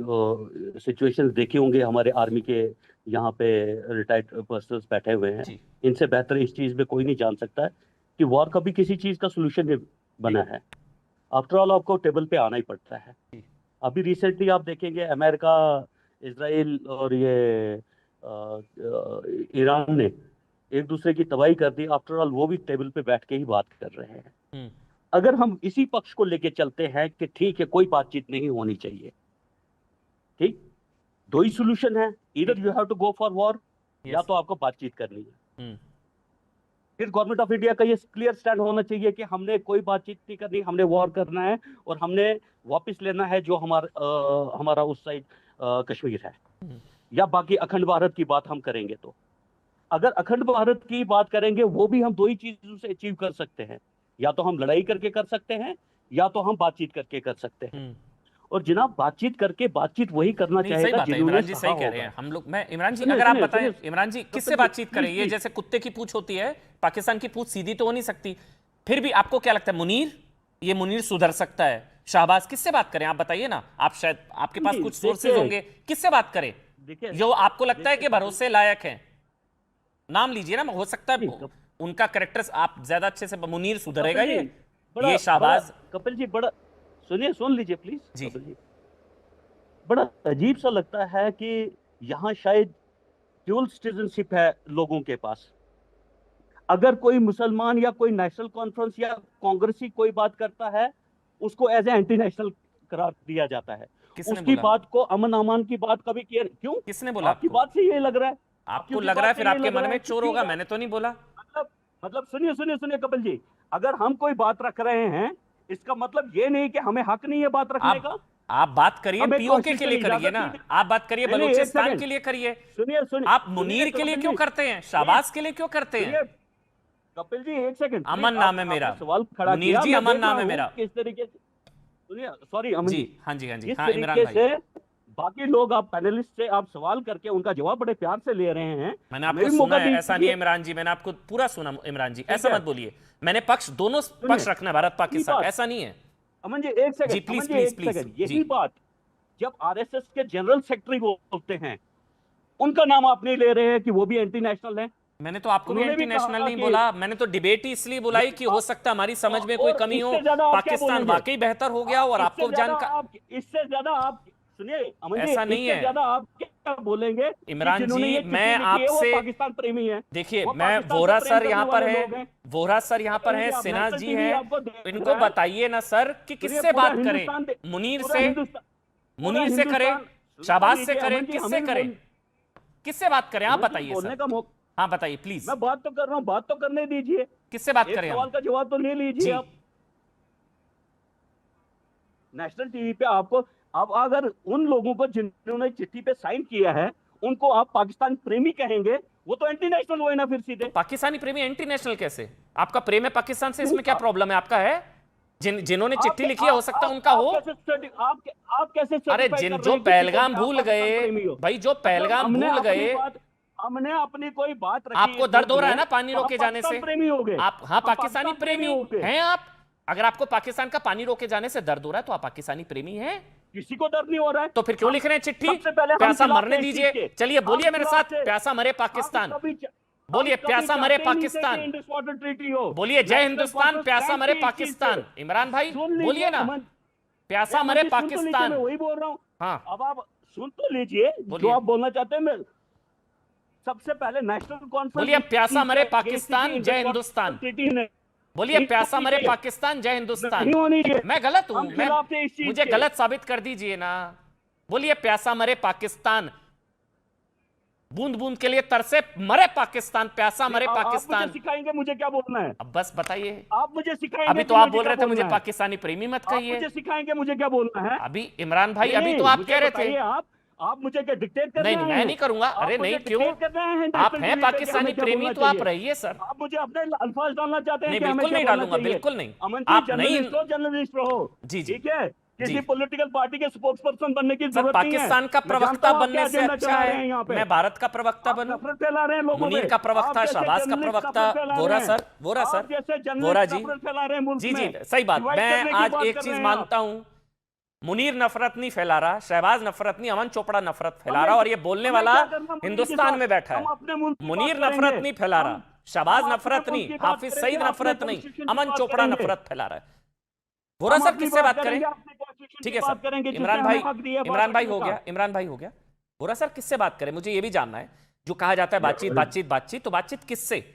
सिचुएशंस देखी होंगे, हमारे आर्मी के यहाँ पे रिटायर्ड पर्सनल्स बैठे हुए हैं, जी। इनसे बेहतर इस चीज में कोई नहीं जान सकता है कि वॉर कभी किसी चीज का सोल्यूशन नहीं बना है। आफ्टर ऑल आपको टेबल पे आना ही पड़ता है। अभी रिसेंटली आप देखेंगे अमेरिका, इजराइल और ये ईरान ने एक दूसरे की तबाही कर दी। आफ्टर ऑल वो भी टेबल पे बैठ के ही बात कर रहे हैं। अगर हम इसी पक्ष को लेके चलते हैं कि ठीक है कोई बातचीत नहीं होनी चाहिए, ठीक, दो ही सॉल्यूशन है, either you have to go for war या तो आपको बातचीत करनी है। फिर गवर्नमेंट ऑफ इंडिया का ये क्लियर स्टैंड होना चाहिए कि हमने कोई बातचीत नहीं करनी, हमने वॉर करना है और हमने वापस लेना है जो हमारा उस साइड कश्मीर है, या बाकी अखंड भारत की बात हम करेंगे। तो अगर अखंड भारत की बात करेंगे वो भी हम दो ही चीजों से अचीव कर सकते हैं, या तो हम लड़ाई करके कर सकते हैं या तो हम बातचीत करके कर सकते हैं। और जनाब बातचीत करके बातचीत वही करना नहीं, सही चाहेगा बात है, जिन्होंने इमरान जी सही सहा कह रहे होगा। हैं। हम लोग, मैं इमरान जी सुनिए, अगर आप सुनिए, बताएं सुनिए। इमरान जी किससे तो बातचीत करें? ये प्लीज। जैसे कुत्ते की पूंछ होती है, पाकिस्तान की पूंछ सीधी तो हो नहीं सकती। फिर भी आपको क्या लगता है, मुनीर, ये मुनीर सुधर सकता है? शाहबाज, किससे बात करें? आप बताइए ना, आप शायद आपके पास नहीं, कुछ सोर्सेज देखिए, होंगे, किससे बात करें देखिए, जो आपको लगता है कि भरोसे लायक हैं? नाम लीजिए ना, हो सकता है उनका कैरेक्टर्स आप ज्यादा अच्छे से। मुनीर सुधरेगा, ये शाहबाज। कपिल जी बड़ा सुनिए, सुन लीजिए प्लीज। जी। कपिल जी, बड़ा अजीब सा लगता है कि यहाँ शायद ड्यूल सिटीजनशिप है लोगों के पास। अगर कोई मुसलमान या कोई नेशनल कॉन्फ्रेंस या कांग्रेसी कोई बात करता है, उसको एज ए एंटी नेशनल करार दिया जाता है। किसने उसकी बोला? बात को अमन अमान की बात कभी किया क्यों? किसने बोला आपकी आपको? बात से ये लग रहा है, आपको लग रहा है फिर आपके मन में चोर होगा, मैंने तो नहीं बोला। मतलब सुनिए सुनिए सुनिए कपिल जी, अगर हम कोई बात रख रहे हैं, इसका मतलब ये नहीं कि हमें हक नहीं है बात रखने का। आप बात करिए हमें पीओके के लिए constitutional करिए ना, इजाजत आप बात करिए नहीं, नहीं, एक बलूचिस्तान सेकंड। के लिए करिए। सुनिए सुनिए, आप मुनीर के लिए क्यों करते हैं, शाहबाज के लिए क्यों करते हैं? सुनिए, कपिल जी एक सेकंड, अमन नाम है मेरा, सवाल खड़ा मुनीर किया, जी मैं अमन देख नाम रहा है हूं मेरा। किस तरीके से, सुनिए सॉरी अमन जी जी, हाँ जी हाँ जी जिस हाँ इमरान तरीके भाई, से बाकी लोग आप पैनलिस्ट से आप सवाल करके उनका जवाब बड़े प्यार से ले रहे हैं, मैंने हमें आपको भी सुना मौका है, ऐसा नहीं है दीजिए। इमरान जी, मैंने आपको पूरा सुना इमरान जी, ऐसा है। मत बोलिए। मैंने पक्ष दोनों पक्ष रखना है, भारत पाकिस्तान, बात। ऐसा नहीं है। अमन जी एक सेकंड, जी, प्लीज, अमन जी प्लीज, एक प्लीज, सेकंड, जी। यही बात जब आरएसएस के जनरल सेक्रेटरी बोलते हैं, उनका नाम आप नहीं ले रहे हैं कि वो भी एंटी नेशनल है। मैंने तो आपको भी उन्होंने एंटी भी नेशनल कहा नहीं कि- बोला, मैंने तो डिबेट ही इसलिए बुलाई कि हो सकता है हमारी समझ में कोई और कमी हो, इससे ज्यादा आप क्या पाकिस्तान बोलेंगे? वाकई बेहतर हो गया और आपको इससे ज्यादा आप सुनिए अमन जी, ऐसा नहीं इससे है। ज्यादा आप क्या बोलेंगे कि इमरान जिन्होंने जी, ये चिट्ठी मैं लिखी है, वो आपसे पाकिस्तान प्रेमी है। देखिए, वो मैं पाकिस्तान वोरा से प्रेम सर यहाँ करने पर वाले हैं, लोग हैं। वोरा सर यहाँ पर हैं, आप सिन्हा नेशनल जी टीवी हैं, आपको देख इनको रहा है। बताइए ना सर कि सुनिए, किससे पूरा बात करें, हिंदुस्तान मुनीर पूरा से, हिंदुस्तान- पूरा मुनीर से करें, हिंदुस्तान- शाहबाज सुन से लीजिए, करें, अमन जी, किससे हमें भी करें, किससे बात करें, आप बोल- बताइए बोलने सर। का मौका, हाँ बताइए प्लीज, मैं बात तो कर रहा हूँ, बात तो करने दीजिए, किससे बात एक करें सवाल हम? का जवाब तो ले जी। लीजिए आप। नेशनल टीवी पे आपको, अब अगर उन लोगों को जिन्होंने चिट्ठी पे साइन किया है उनको आप पाकिस्तान प्रेमी कहेंगे, वो तो एंटी नेशनल हुए ना फिर सीधे। पाकिस्तानी प्रेमी एंटी नेशनल कैसे? आपका प्रेम है पाकिस्तान से, इसमें क्या प्रॉब्लम है? आपका है, जिन्होंने चिट्ठी लिखी है हो सकता है उनका हो। आप कैसे अरे जिन जो पहलगाम भूल गए भाई, जो पहलगाम भूल गए, हमने अपनी कोई बात रखी, आपको दर्द हो रहा है ना पानी रोके जाने से? प्रेमी हो गए आप हाँ पाकिस्तानी प्रेमी हैं आप। अगर आपको पाकिस्तान का पानी रोके जाने से दर्द हो रहा है तो आप पाकिस्तानी प्रेमी हैं। किसी को दर्द नहीं हो रहा है तो फिर क्यों लिख रहे हैं चिट्ठी? सबसे पहले हम प्यासा खिलाफ मरने थे इस दीजिए। चीज के। चलिए बोलिए हम मेरे खिलाफ साथ, थे। प्यासा मरे पाकिस्तान। बोलिए हम प्यासा कभी मरे चाहते ही नहीं थे पाकिस्तान। कि इंडस वाटर ट्रीटी हो। बोलिए जय नेशनल हिंदुस्तान, कॉन्फ्रेंस प्यासा बैंक मरे की इस चीज पाकिस्तान। से। इमरान भाई सुन लीजिए, बोलिए ना, अमन, प्यासा अमन मरे जी, सुन तो लीजिए, पाकिस्तान। मैं वही बोल रहा हूँ। हाँ अब आप सुन तो लीजिए जो बोलिए। आप बोलना चाहते हैं। मैं सबसे पहले नेशनल कॉन्फ्रेंस, बोलिए प्यासा मरे पाकिस्तान, जय हिंदुस्तान। ट्रीटी ने बोलिए नहीं प्यासा होनी मरे चाहिए। पाकिस्तान, जय हिंदुस्तान। नहीं होनी चाहिए। मैं गलत हूं, हम मैं खिलाफ थे इस चीज मुझे के। गलत साबित कर दीजिए ना। बोलिए प्यासा मरे पाकिस्तान, बूंद बूंद के लिए तरसे मरे पाकिस्तान, प्यासा मरे आप मुझे पाकिस्तान। सिखाएंगे मुझे क्या बोलना है। अब बस बताइए, आप मुझे सिखाएंगे अभी तो कि आप मुझे बोल क्या रहे थे मुझे बोलना है। पाकिस्तानी प्रेमी मत आप कहिए। मुझे सिखाएंगे मुझे क्या बोलना है। अभी इमरान भाई, अभी नहीं, तो आप मुझे कह रहे थे। बताइए, आप मुझे क्या डिक्टेट कर नहीं रहे नहीं, हैं? मैं नहीं करूंगा। आप अरे मुझे नहीं, क्यों? dictate कर रहे हैं आप नेशनल हैं टीवी पे कि पाकिस्तानी हमें क्या प्रेमी बोलना तो आप चाहिए। रहिए सर। आप मुझे अपने अल्फाज डालना चाहते हैं नहीं, कि हमें बिल्कुल क्या नहीं बोलना डालूंगा, चाहिए। बिल्कुल नहीं। अमन आप जी, नहीं- जर्नलिस्ट हो, जर्नलिस्ट रहो, जी, जी। ठीक है। किसी जी। पॉलिटिकल पार्टी के स्पोक्सपर्सन बनने की सर जरूरत नहीं है। पाकिस्तान का मैं प्रवक्ता जानता हूं आप बनने क्या से एजेंडा अच्छा चला रहे हैं है यहाँ पे। मैं भारत का प्रवक्ता आप बनूं। नफरत फैला रहे हैं लोगों मुनीर में। का प्रवक्ता, आप जैसे शाहबाज का जर्नलिस्ट प्रवक्ता, नफरत फैला वोरा रहे हैं। सर, वोरा आप सर, जैसे जर्नलिस्ट वोरा जी। नफरत फैला रहे हैं मुल्क जी जी, में। सही बात। डिवाइड मैं करने की आज बात एक कर चीज रहे हैं आप। मानता हूं, मुनीर नफरत नहीं फैला रहा, शहबाज नफरत नहीं, अमन चोपड़ा नफरत फैला रहा, और ये बोलने वाला हिंदुस्तान में बैठा है। मुनीर नफरत नहीं फैला रहा, शहबाज नफरत नहीं, हाफिज सईद नफरत नहीं, अमन चोपड़ा नफरत फैला रहा है। वोरा सर किससे बात करें? ठीक है सर, इमरान भाई, इमरान भाई हो गया, इमरान भाई हो गया। वोरा सर किससे बात करें? मुझे ये भी जानना है। जो कहा जाता है बातचीत बातचीत बातचीत, तो बातचीत किससे?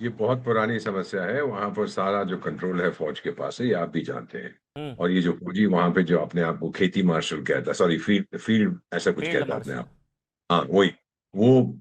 ये बहुत पुरानी समस्या है। वहां पर सारा जो कंट्रोल है फौज के पास है, ये आप भी जानते हैं। और ये जो फौजी वहां पे जो अपने आप को खेती मार्शल कहता है, सॉरी फील्ड ऐसा कुछ फील्ड कहता है अपने मार्शल। आप, हाँ वही, वो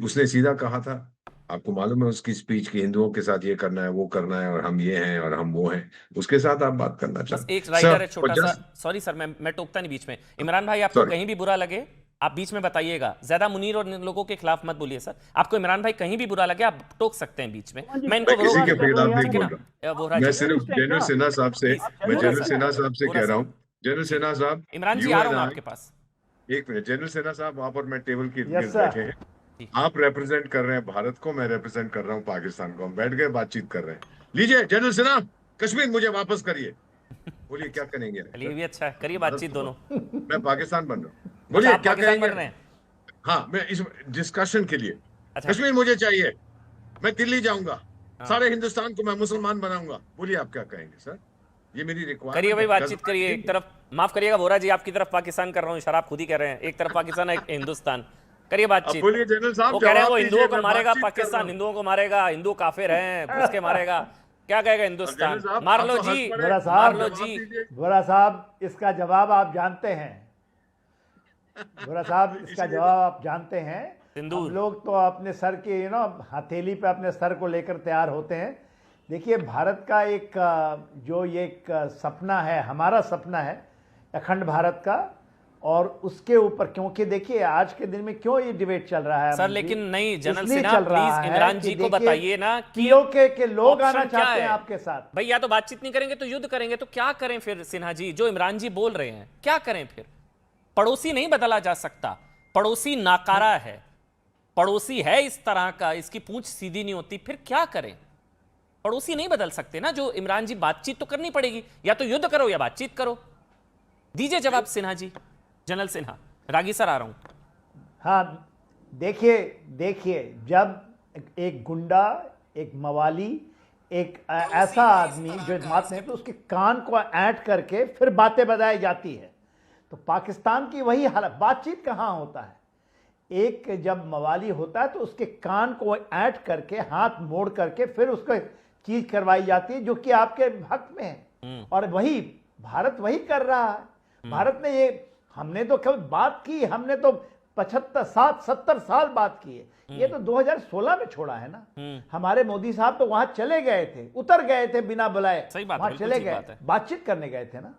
उसने सीधा कहा था। आपको मालूम है उसकी स्पीच की, हिंदुओं के साथ ये करना है, वो करना है, और हम ये हैं और हम वो हैं। उसके साथ आप बात करना बस चाहते एक राइडर है छोटा सा, just- सॉरी सर, मैं टोकता नहीं बीच में। इमरान भाई आपको Sorry. कहीं भी बुरा लगे आप बीच में बताइएगा, ज्यादा मुनीर और इन लोगों के खिलाफ मत बोलिए सर। आपको इमरान भाई कहीं भी बुरा लगे आप टोक सकते हैं बीच में, मैं इनको मैं किसी के विरोध- खिलाफ नहीं ठीक है बोल ना? रहा। वोरा मैं जी, सिर्फ जनरल सिन्हा साहब से, मैं वोरा जनरल सर, सिन्हा साहब से वोरा कह रहा सर। हूँ। जनरल सिन्हा साहब, इमरान जी you आ रहा and हूँ I- आपके पास। एक मिनट, जनरल सिन्हा साहब वहां पर मैं टेबल के Yes, इर्द sir. बैठे हैं। आप रिप्रेजेंट कर रहे हैं भारत को, मैं रिप्रेजेंट कर रहा हूँ पाकिस्तान को। हम बैठ गए, बातचीत कर रहे हैं। लीजिए जनरल सिन्हा, कश्मीर मुझे वापस करिए। बोलिए क्या करेंगे? चलिए, ये भी अच्छा है, करिए बातचीत दोनों। मैं पाकिस्तान बन रहा हूँ, अच्छा, बोलिए आप क्या पाकिस्तान बन रहे करेंगे? हैं? हाँ, मैं इस डिस्कशन के लिए, अच्छा। कश्मीर मुझे चाहिए, मैं दिल्ली जाऊंगा, हाँ। सारे हिंदुस्तान को मैं मुसलमान बनाऊंगा। बोलिए आप क्या कहेंगे सर? ये मेरी रिक्वायरमेंट करिए भाई, बातचीत करिए। एक तरफ माफ करिएगा वोरा जी, आपकी तरफ पाकिस्तान कर रहा हूँ, शराब खुद ही कह रहे हैं। एक तरफ पाकिस्तान, एक हिंदुस्तान। करिए अब बातचीत। बोलिए जनरल साहब, वो कह रहे हैं वो जवाब हिंदुओं दीजिए, को मैं मारेगा बातचीत कर रहा पाकिस्तान, हूं। हिंदुओं को मारेगा, हिंदू काफिर हैं, घुस के मारेगा, क्या कहेगा हिंदुस्तान? जनरल साहब, मार आप लो तो हंस जी, पड़े, बोरा मार साहब, लो जवाब जी। दीजिए। बोरा साहब, इसका जवाब आप जानते हैं। बोरा साहब, इसका इसलिए जवाब आप जानते हैं। सिंदूर। हम लोग तो अपने सर के हथेली पे अपने सर को लेकर तैयार होते हैं। देखिए, भारत का एक जो ये एक सपना है, हमारा सपना है अखंड भारत का, और उसके ऊपर, क्योंकि देखिए आज के दिन में क्यों ये डिबेट चल रहा है सर अमन जी? लेकिन नहीं, जनरल इसलिए सिन्हा चल रहा प्लीज है इमरान कि जी को देखिए, बताइए ना कि पीओके के लोग आना ऑप्शन क्या चाहते हैं है आपके साथ। भाई। या तो बातचीत नहीं करेंगे तो युद्ध करेंगे, तो क्या करें फिर सिन्हा जी? जो इमरान जी बोल रहे हैं क्या करें फिर? पड़ोसी नहीं बदला जा सकता, पड़ोसी नाकारा है, पड़ोसी है इस तरह का, इसकी पूंछ सीधी नहीं होती, फिर क्या करें? पड़ोसी नहीं बदल सकते ना। जो इमरान जी, बातचीत तो करनी पड़ेगी, या तो युद्ध करो या बातचीत करो। दीजिए जवाब सिन्हा जी, जनरल सिन्हा। रागी सर आ रहा हूं। हाँ, देखिए, जब एक गुंडा, एक मवाली, एक ऐसा आदमी जो बात नहीं, तो उसके कान को ऐंठ करके फिर बातें बताई जाती है। तो पाकिस्तान की वही हालत, बातचीत कहाँ होता है? एक जब मवाली होता है तो उसके कान को ऐंठ करके, हाथ मोड़ करके फिर उसको चीज करवाई जाती है जो कि आपके हक में है। और वही भारत वही कर रहा है। भारत ने ये, हमने तो कभी बात की, हमने तो 70 साल बात की है। ये तो 2016 में छोड़ा है ना। हमारे मोदी साहब तो वहां चले गए थे, उतर गए थे बिना बुलाए, सही बात है, वहां बिल्कुल चले ठीक गए, बात है। बातचीत करने गए थे ना।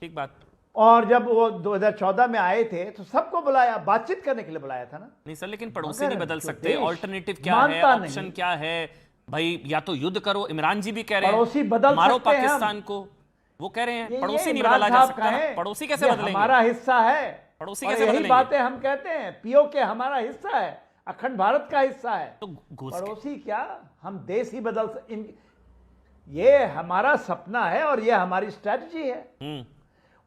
ठीक बात। और जब वो 2014 में आए थे तो सबको बुलाया, बातचीत करने के लिए बुलाया था ना। नहीं सर, लेकिन पड़ोसी मगर नहीं बदल जो सकते। देश ऑल्टरनेटिव क्या है, मानता ऑप्शन नहीं। क्या है भाई? या तो युद्ध करो, इमरान जी भी कह रहे पड़ोसी हैं बदल मारो सकते हैं हम। पाकिस्तान को, वो कह रहे हैं ये पड़ोसी नहीं इमरान बदला जा साहब सकता का ना। है, पड़ोसी कैसे ये बदलेंगे? हमारा हिस्सा है। पड़ोसी और कैसे यही बदलेंगे? बातें हम कहते हैं, पीओके हमारा हिस्सा है, अखंड भारत का हिस्सा है। तो घुस के- पड़ोसी क्या, हम देश ही बदल ये हमारा सपना है और ये हमारी स्ट्रैटेजी है।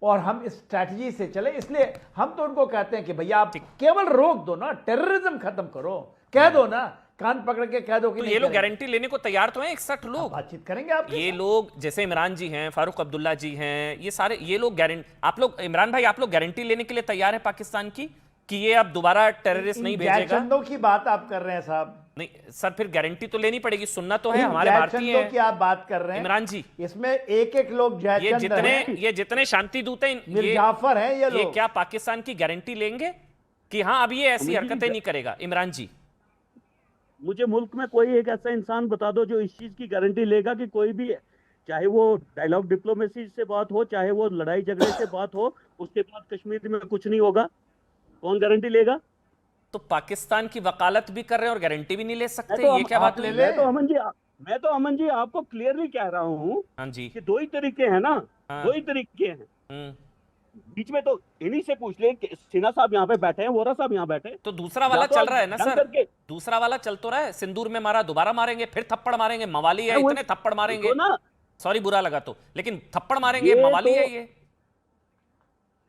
और हम इस स्ट्रैटेजी से चले, इसलिए हम तो उनको कहते हैं कि भैया आप केवल रोक दो ना, टेररिज्म खत्म करो, कह दो ना, कान पकड़ के कह दो कि तो नहीं ये लोग करेंगे। गारंटी लेने को तैयार तो हैं 61 लोग। बातचीत करेंगे आपके ये साथ। लोग जैसे इमरान जी हैं, फारूक अब्दुल्ला जी हैं, ये सारे ये लोग गारंटी, आप लोग इमरान भाई, आप लोग गारंटी लेने के लिए तैयार हैं पाकिस्तान की कि ये अब दोबारा टेररिस्ट नहीं इन भेजेगा? जयचंदों की बात आप कर रहे हैं साहब। नहीं सर, फिर गारंटी तो लेनी पड़ेगी, सुनना तो है, इन हमारे भारतीय जयचंदों हैं की आप बात कर रहे हैं इमरान जी। इसमें एक एक लोग जयचंद हैं, ये जितने शांति दूत हैं, मीर जाफर हैं ये ये लोग। क्या पाकिस्तान की गारंटी लेंगे कि हाँ अब ये ऐसी हरकतें नहीं करेगा? इमरान जी, मुझे मुल्क में कोई एक ऐसा इंसान बता दो जो इस चीज की गारंटी लेगा कि कोई भी, चाहे वो डायलॉग डिप्लोमेसी से बात हो, चाहे वो लड़ाई झगड़े से बात हो, उसके बाद कश्मीर में कुछ नहीं होगा। कौन गारंटी लेगा? तो पाकिस्तान की वकालत भी कर रहे हैं और गारंटी भी नहीं ले सकते, मैं तो ये क्या बात हुई? मैं तो अमन जी आपको क्लियरली कह रहा हूँ हाँ जी। कि दो ही तरीके हैं ना, हाँ। दो ही तरीके हैं। हम्म। बीच में तो इन्हीं से पूछ ले कि सिन्हा साहब यहाँ पे बैठे हैं, वोरा साहब यहाँ बैठे हैं। तो दूसरा वाला या तो चल आप रहा है ना जंग सर, करके- दूसरा वाला चल तो रहा है। सिंदूर में मारा, दोबारा मारेंगे, फिर थप्पड़ मारेंगे, मवाली है, वो- इतने थप्पड़ मारेंगे, तो ना, सॉरी बुरा लगा तो, लेकिन थप्पड़ मारेंगे, ये मवाली तो- है ये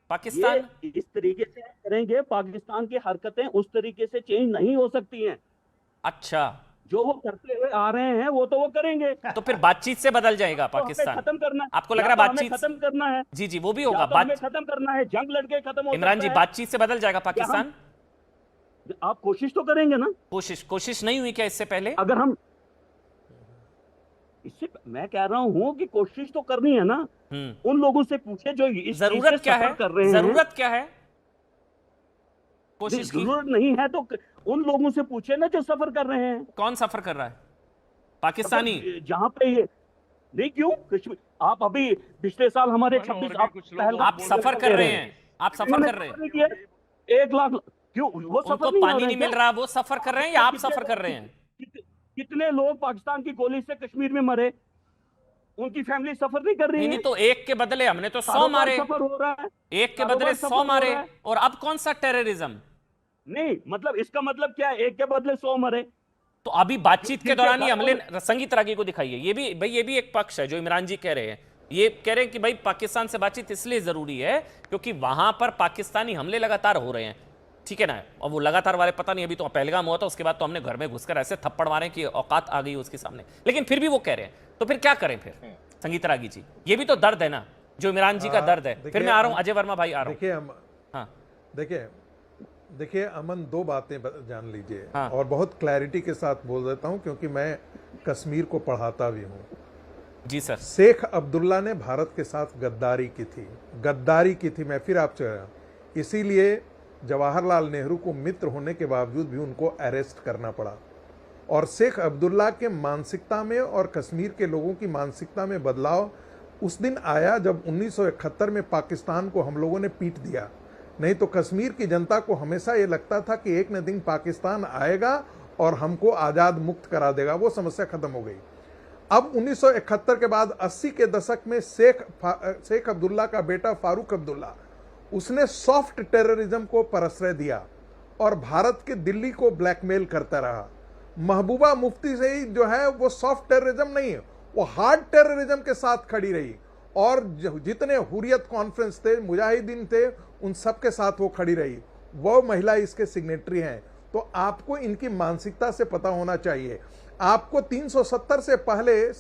पाकिस्तान। ये इस तरीके से करेंगे, पाकिस्तान की हरकतें उस तरीके से चेंज नहीं हो सकती हैं। अच्छा, जो वो करते हुए आ रहे हैं वो तो वो करेंगे। तो फिर बातचीत से बदल जाएगा तो हमें पाकिस्तान? खत्म करना है। आपको लग या रहा है तो हमें बातचीत? खत्म करना है, जी जी, वो भी या होगा। तो हमें खत्म करना है, जंग लड़के खत्म हो इमरान जी, सकता है। बातचीत से बदल जाएगा पाकिस्तान? आप कोशिश तो करेंगे ना? कोशिश नहीं हुई क्या इससे पहले? अगर हम इससे, मैं कह रहा हूं कि कोशिश तो करनी है ना। उन लोगों से पूछे जो इस चीज से जरूरत क्या है? सफर कर रहे हैं। जरूरत क्या है कोशिश की? जरूरत नहीं है तो उन लोगों से पूछे ना जो सफर कर रहे हैं। कौन सफर कर रहा है? पाकिस्तानी? जहां पे ये नहीं, क्यों कश्मीर, आप अभी पिछले साल हमारे 26 आप सफर कर रहे हैं, आप सफर कर रहे हैं। 1 लाख, क्यों वो सफर उनको नहीं हो पानी रहा नहीं है मिल क्या? रहा, वो सफर कर रहे हैं या आप सफर कर रहे हैं? कितने लोग पाकिस्तान की गोली से कश्मीर में मरे, उनकी फैमिली सफर नहीं कर रही नहीं है? तो एक के बदले हमने तो 100 कारोबार मारे, सफर हो रहा है, एक के कारोबार बदले सफर 100 हो मारे, रहा है। और अब कौन सा टेररिज्म? नहीं मतलब इसका मतलब क्या है, एक के बदले 100 मरे? तो अभी बातचीत के दौरान ये हमले संगीत रागी को दिखाइए। ये भी भाई, ये भी एक पक्ष है जो इमरान जी कह रहे हैं। ये कह रहे हैं कि भाई पाकिस्तान से बातचीत इसलिए जरूरी है क्योंकि वहां पर पाकिस्तानी हमले लगातार हो रहे हैं, ठीक है ना? और वो लगातार वाले, पता नहीं, अभी तो पहलगाम हुआ था, उसके बाद तो हमने घर में घुसकर ऐसे थप्पड़ मारे कि औकात आ गई उसके सामने, लेकिन फिर भी वो कह रहे हैं। तो फिर क्या करें फिर संगीत रागी जी? ये भी तो दर्द है ना, जो इमरान जी का दर्द है। फिर मैं आ रहा हूं, अजय वर्मा भाई आ रहा हूं। देखिए हम हाँ देखिए देखिए अमन, दो बातें जान लीजिए। हाँ। और बहुत क्लैरिटी के साथ बोल देता हूं क्योंकि मैं कश्मीर को पढ़ाता भी हूं। जी सर। शेख अब्दुल्ला ने भारत के साथ गद्दारी की थी, मैं फिर आपसे, इसीलिए जवाहरलाल नेहरू को मित्र होने के बावजूद भी उनको अरेस्ट करना पड़ा। और शेख अब्दुल्ला के मानसिकता में और कश्मीर के लोगों की मानसिकता में बदलाव उस दिन आया जब 1971 में पाकिस्तान को हम लोगों ने पीट दिया। नहीं तो कश्मीर की जनता को हमेशा ये लगता था कि एक न दिन पाकिस्तान आएगा और हमको आज़ाद मुक्त करा देगा, वो समस्या खत्म हो गई। अब 1971 के बाद 80 के दशक में शेख अब्दुल्ला का बेटा फारूक अब्दुल्ला, उसने सॉफ्ट टेररिज्म को प्रश्रय दिया और भारत के दिल्ली को ब्लैकमेल करता रहा। महबूबा मुफ्ती से ही जो है वो सॉफ्ट टेररिज्म नहीं है, वो हार्ड टेररिज्म के साथ खड़ी रही और जितने हुर्रियत कॉन्फ्रेंस थे, मुजाहिदीन थे, उन सब के साथ वो खड़ी रही। वो महिला इसके सिग्नेटरी हैं। तो आपको इनकी मानसिकता से पता होना चाहिए। आपको 370 से पहले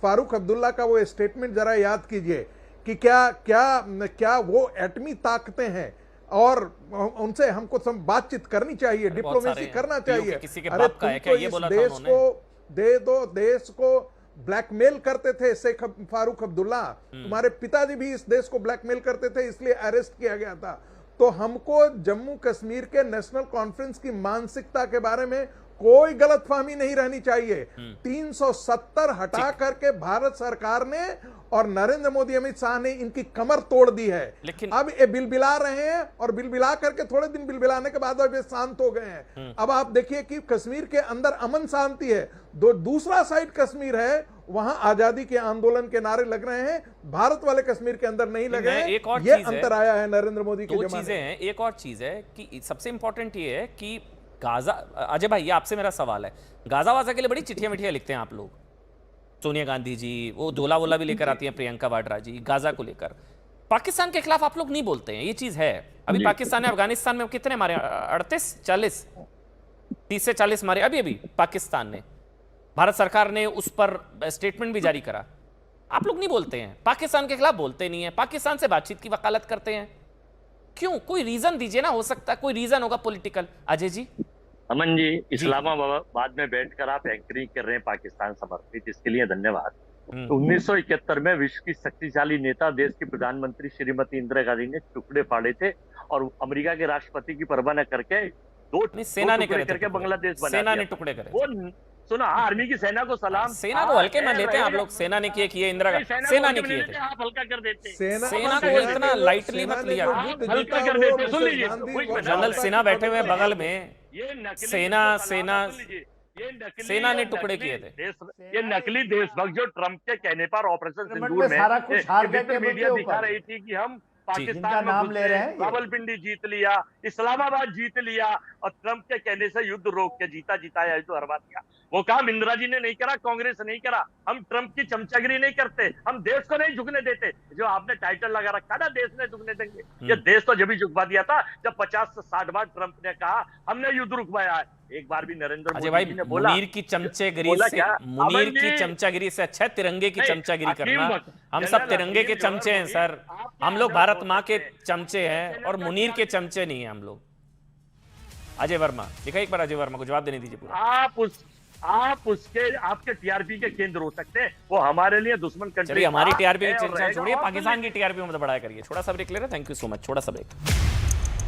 फारूक अब्दुल्ला का वो स्टेटमेंट जरा याद कीजिए कि क्या वो एटमी ताकतें हैं और उनसे हमको सब बातचीत करनी चाहिए, डिप्लोमेसी करना चाहिए। अरे तुमको इस देश को दे दो, देश को ब्लैकमेल करते थे शेख फारूक अब्दुल्ला, तुम्हारे पिताजी भी इस देश को ब्लैकमेल करते थे, इसलिए अरेस्ट किया गया था। तो हमको जम्मू कश्मीर के नेशनल कॉन्फ्रेंस की मानसिकता के बारे में कोई गलतफहमी नहीं रहनी चाहिए। 370 हटा करके भारत सरकार ने और नरेंद्र मोदी, अमित शाह ने इनकी कमर तोड़ दी है। लेकिन अब ये बिलबिला रहे हैं और बिलबिला करके थोड़े दिन बिलबिलाने के बाद अब ये शांत हो गए हैं। अब आप देखिए कि कश्मीर के अंदर अमन शांति है, दूसरा साइड कश्मीर है, वहां आजादी के आंदोलन के नारे लग रहे हैं, भारत वाले कश्मीर के अंदर नहीं लग रहे हैं। ये अंतर आया है नरेंद्र मोदी के जमाने में। चीजें हैं, एक और चीज है कि सबसे इंपॉर्टेंट ये है कि गाजा, अजय भाई ये आपसे मेरा सवाल है, गाजा वाजा के लिए बड़ी चिट्ठियां मिठियां लिखते हैं आप लोग, सोनिया गांधी जी, वो डोला वोला भी लेकर आती हैं प्रियंका वाड्रा जी, गाजा को लेकर। पाकिस्तान के खिलाफ आप लोग नहीं बोलते हैं, ये चीज है। अभी पाकिस्तान ने अफगानिस्तान में कितने मारे, 38 40 30 से 40 मारे अभी पाकिस्तान ने। भारत सरकार ने उस पर स्टेटमेंट भी जारी करा। आप लोग नहीं बोलते हैं, पाकिस्तान के खिलाफ बोलते नहीं है, पाकिस्तान से बातचीत की वकालत करते हैं, क्यों? कोई रीजन दीजिए ना, हो सकता है कोई रीजन होगा पॉलिटिकल। अजय जी। अमन जी, इस्लामाबाद में बैठकर आप एंकरिंग कर रहे हैं पाकिस्तान समर्पित, इसके लिए धन्यवाद। 1971 में विश्व की शक्तिशाली नेता, देश की प्रधानमंत्री श्रीमती इंदिरा गांधी ने टुकड़े फाड़े थे और अमेरिका के राष्ट्रपति की परवाह न करके सेना ने करके बांग्लादेश बना सेना ने टुकड़े करे। वो सुना, आर्मी की सेना को सलाम। सेना को हल्के में लेते हैं आप लोग, सेना ने किए इंदिरा गांधी, सेना ने किए थे। आप हल्का कर देते, सेना को इतना लाइटली मत लिया, हल्का कर देते। सुन लीजिए, जनरल सिन्हा बैठे हुए बगल में, ये सेना ने टुकड़े किए थे। ये नकली देशभक्त जो ट्रंप के कहने पर ऑपरेशन सिंदूर में सारा कुछ हार गए थे, मीडिया दिखा रही थी कि हम पाकिस्तान में नाम ले रहे हैं, रावलपिंडी जीत लिया, इस्लामाबाद जीत लिया और ट्रंप के कहने से युद्ध रोक के जीता युद्ध हरवा दिया। वो काम इंदिरा जी ने नहीं करा, कांग्रेस ने नहीं करा। हम ट्रंप की चमचागिरी नहीं करते, हम देश को नहीं झुकने देते। जो आपने टाइटल लगा रखा ना, देश ने झुकने देंगे, ये देश तो जब भी झुकवा दिया था जब 50 से 60 बार ट्रंप ने कहा हमने युद्ध रुकवाया है। एक बार भी नरेंद्र मोदी जी ने बोला, मुनीर की चमचागिरी से अच्छा है तिरंगे की चमचागिरी करना। हम सब तिरंगे के चमचे हैं सर, हम लोग भारत माँ के चमचे हैं और मुनीर के चमचे नहीं है हम लोग। अजय वर्मा देखा, एक बार अजय वर्मा को जवाब देने दीजिए पूरा। आपके टीआरपी के केंद्र हो सकते हैं, वो हमारे लिए दुश्मन कंट्री। हमारी टीआरपी छोड़िए, पाकिस्तान की टीआरपी में बढ़ाया करिए। छोटा सा ब्रेक ले रहे हैं, थैंक यू सो मच, छोटा सा ब्रेक।